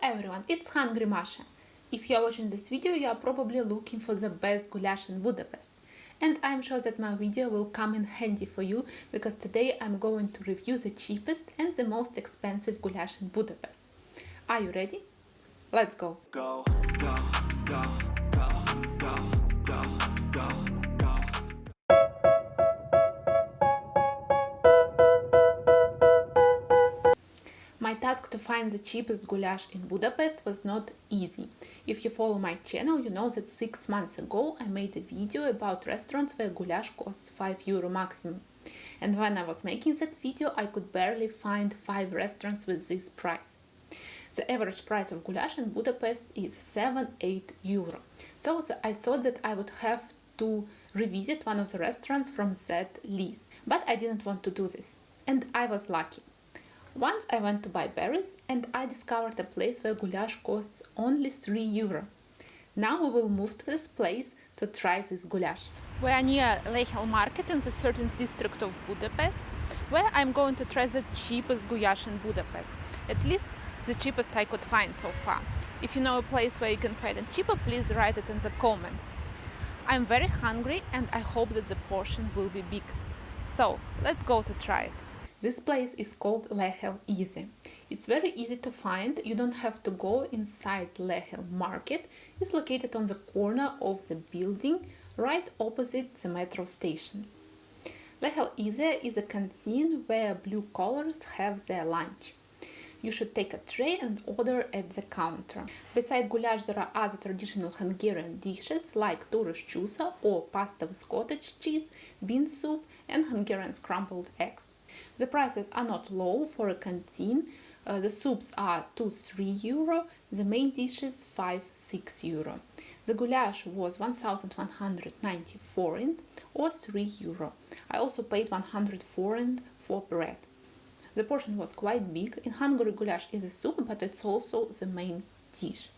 everyone, it's Hungry Masha. If you are watching this video, you are probably looking for the best goulash in Budapest. And I'm sure that my video will come in handy for you, because today I'm going to review the cheapest and the most expensive goulash in Budapest. Are you ready? Let's go! Go, go, go, go, go, go, go, go. My task to find the cheapest goulash in Budapest was not easy. If you follow my channel, you know that 6 months ago I made a video about restaurants where goulash costs €5 maximum. And when I was making that video, I could barely find 5 restaurants with this price. The average price of goulash in Budapest is €7–8. So I thought that I would have to revisit one of the restaurants from that list. But I didn't want to do this. And I was lucky. Once I went to buy berries and I discovered a place where goulash costs only €3. Now we will move to this place to try this goulash. We are near Lehel Market in the 13th district of Budapest, where I'm going to try the cheapest goulash in Budapest. At least the cheapest I could find so far. If you know a place where you can find it cheaper, please write it in the comments. I'm very hungry and I hope that the portion will be big. So let's go to try it. This place is called Lehel Easy. It's very easy to find. You don't have to go inside Lehel Market. It's located on the corner of the building, right opposite the metro station. Lehel Easy is a canteen where blue collars have their lunch. You should take a tray and order at the counter. Beside goulash there are other traditional Hungarian dishes like turus chusa or pasta with cottage cheese, bean soup and Hungarian scrambled eggs. The prices are not low for a canteen. The soups are €2–3, the main dishes €5–6. The goulash was 1,190 forint or €3. I also paid 100 forint for bread. The portion was quite big. In Hungary, goulash is a soup, but it's also the main dish.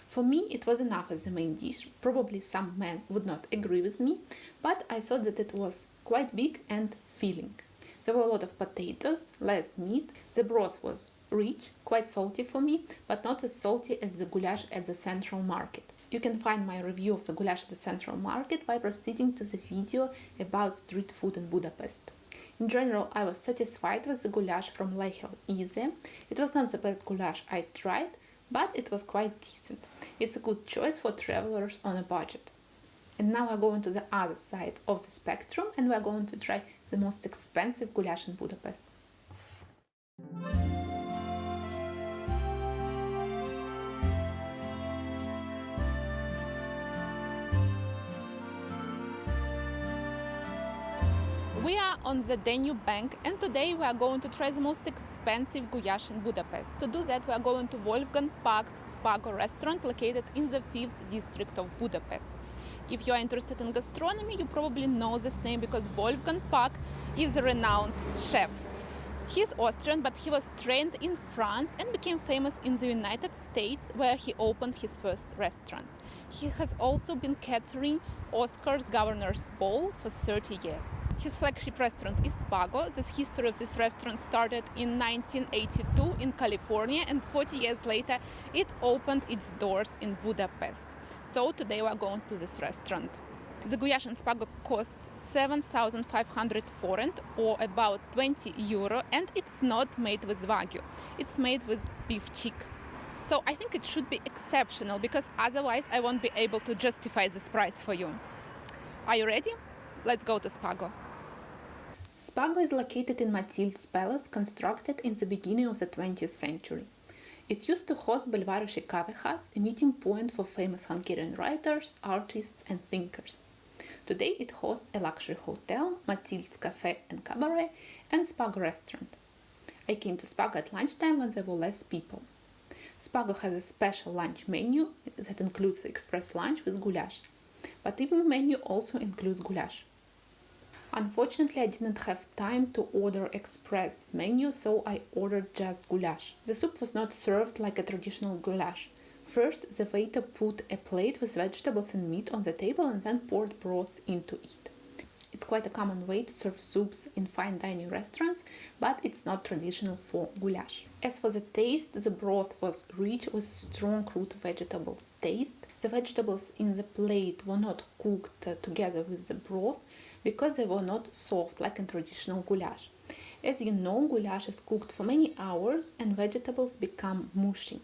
For me, it was enough as the main dish. Probably some men would not agree with me, but I thought that it was quite big and filling. There were a lot of potatoes, less meat. The broth was rich, quite salty for me, but not as salty as the goulash at the Central Market. You can find my review of the goulash at the Central Market by proceeding to the video about street food in Budapest. In general, I was satisfied with the goulash from Lehel Easy. It was not the best goulash I tried, but it was quite decent. It's a good choice for travelers on a budget. And now we're going to the other side of the spectrum and we're going to try the most expensive goulash in Budapest. We are on the Danube bank and today we are going to try the most expensive goulash in Budapest. To do that we are going to Wolfgang Puck's Spago restaurant located in the 5th district of Budapest. If you are interested in gastronomy, you probably know this name because Wolfgang Puck is a renowned chef. He's Austrian, but he was trained in France and became famous in the United States, where he opened his first restaurants. He has also been catering Oscar's Governor's Ball for 30 years. His flagship restaurant is Spago. The history of this restaurant started in 1982 in California, and 40 years later it opened its doors in Budapest. So today we are going to this restaurant. The goulash in Spago costs 7,500 forint or about €20, and it's not made with Wagyu. It's made with beef cheek. So I think it should be exceptional, because otherwise I won't be able to justify this price for you. Are you ready? Let's go to Spago. Spago is located in Matilda's Palace, constructed in the beginning of the 20th century. It used to host Belvárosi Kávehaz, a meeting point for famous Hungarian writers, artists and thinkers. Today it hosts a luxury hotel, Matilda's Cafe and Cabaret, and Spago restaurant. I came to Spago at lunchtime when there were less people. Spago has a special lunch menu that includes the express lunch with goulash, but evening menu also includes goulash. Unfortunately, I didn't have time to order express menu, so I ordered just goulash. The soup was not served like a traditional goulash. First, the waiter put a plate with vegetables and meat on the table and then poured broth into it. It's quite a common way to serve soups in fine dining restaurants, but it's not traditional for goulash. As for the taste, the broth was rich with a strong root vegetables taste. The vegetables in the plate were not cooked together with the broth because they were not soft like in traditional goulash. As you know, goulash is cooked for many hours and vegetables become mushy.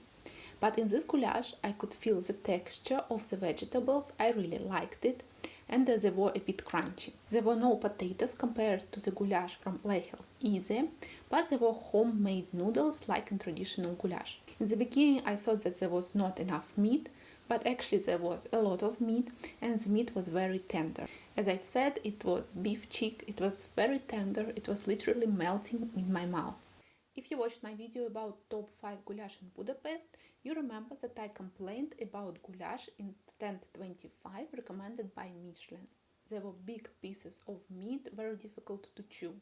But in this goulash, I could feel the texture of the vegetables. I really liked it, and they were a bit crunchy. There were no potatoes compared to the goulash from Lechel Easy, but there were homemade noodles like in traditional goulash. In the beginning, I thought that there was not enough meat, but actually there was a lot of meat, and the meat was very tender. As I said, it was beef cheek, it was very tender, it was literally melting in my mouth. If you watched my video about top 5 goulash in Budapest, you remember that I complained about goulash in stand 25 recommended by Michelin. There were big pieces of meat, very difficult to chew.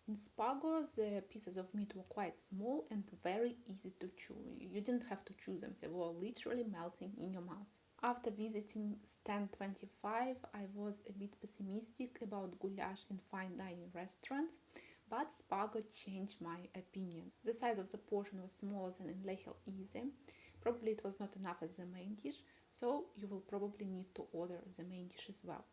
In Spago, the pieces of meat were quite small and very easy to chew. You didn't have to chew them, they were literally melting in your mouth. After visiting stand 25, I was a bit pessimistic about goulash in fine dining restaurants, but Spago changed my opinion. The size of the portion was smaller than in Lechel Easy. Probably it was not enough as the main dish, so you will probably need to order the main dish as well.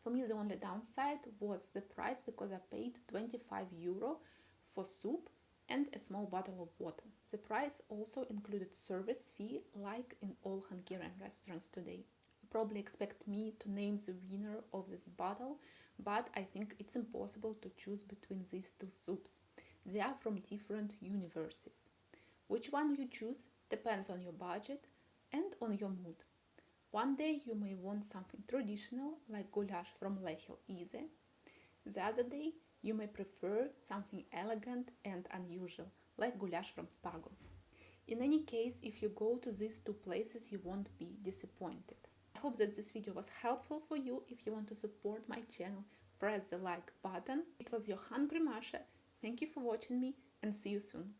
For me, the only downside was the price because I paid 25 euro for soup and a small bottle of water. The price also included service fee like in all Hungarian restaurants today. You probably expect me to name the winner of this bottle, but I think it's impossible to choose between these two soups. They are from different universes. Which one you choose depends on your budget and on your mood. One day you may want something traditional like goulash from Lechel Easy. The other day you may prefer something elegant and unusual like goulash from Spago. In any case, if you go to these two places, you won't be disappointed. I hope that this video was helpful for you. If you want to support my channel, press the like button. It was your Hungry Masha. Thank you for watching me and see you soon.